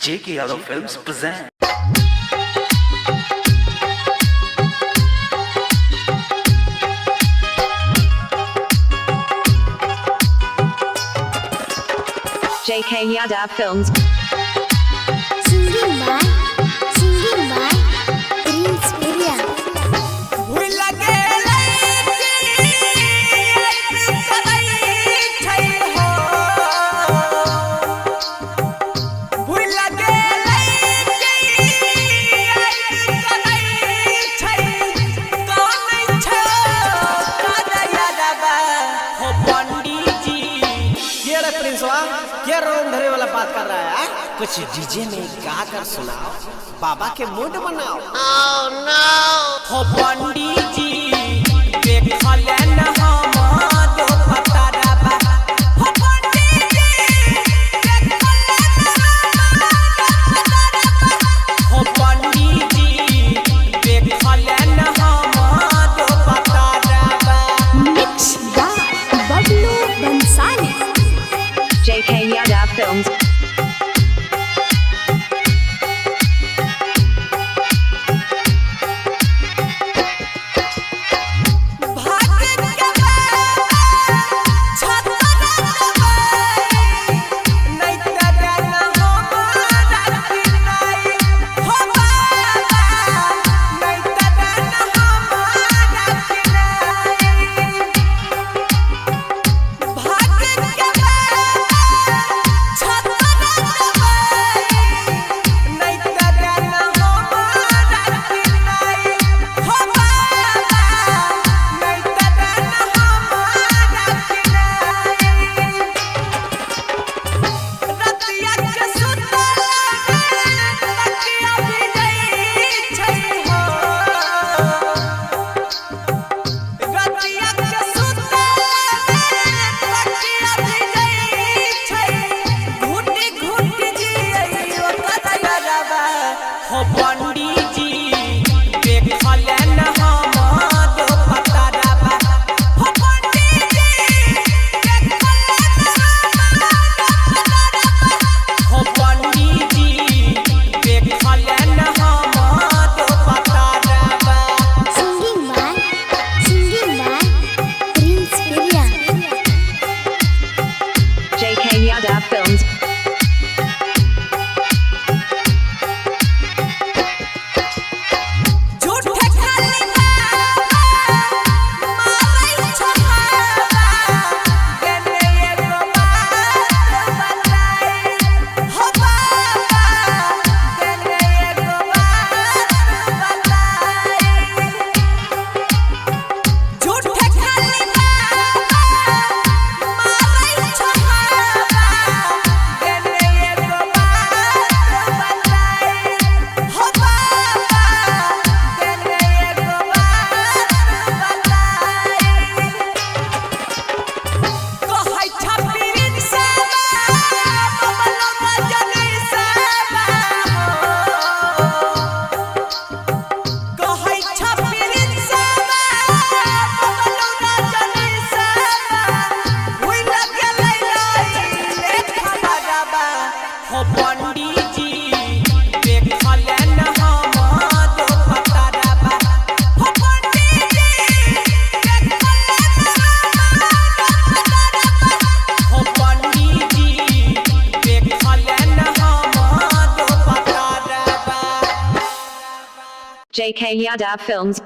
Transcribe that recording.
J.K. Yadav Films present. J.K. Yadav Films. Singing by Prince Media. क्या रोम धरे वाला बात कर रहा है? कुछ डीजे में गा कर सुनाओ, बाबा के मूड बनाओ। Oh no! हो पंडित जी देख लेन हमारो पतारा बा। हो पंडित जी देख लेन हमारो पतारा बा। हो पंडित जी देख लेन हमारो पतारा बा। Mix by Bablu Bansali. J.K. Yadav Films. हो पंडित जी देख लेन हमारो पतारा बा। हो पंडित जी देख लेन हमारो पतारा बा। हो पंडित जी देख लेन हमारो पतारा बा। Singing by Prince Media. J.K. Yadav Films. हो पंडित जी देख लेन हमारो पतारा बा। हो पंडित जी देख लेन हमारो पतारा बा। हो पंडित जी देख लेन हमारो पतारा बा। J.K. Yadav Films.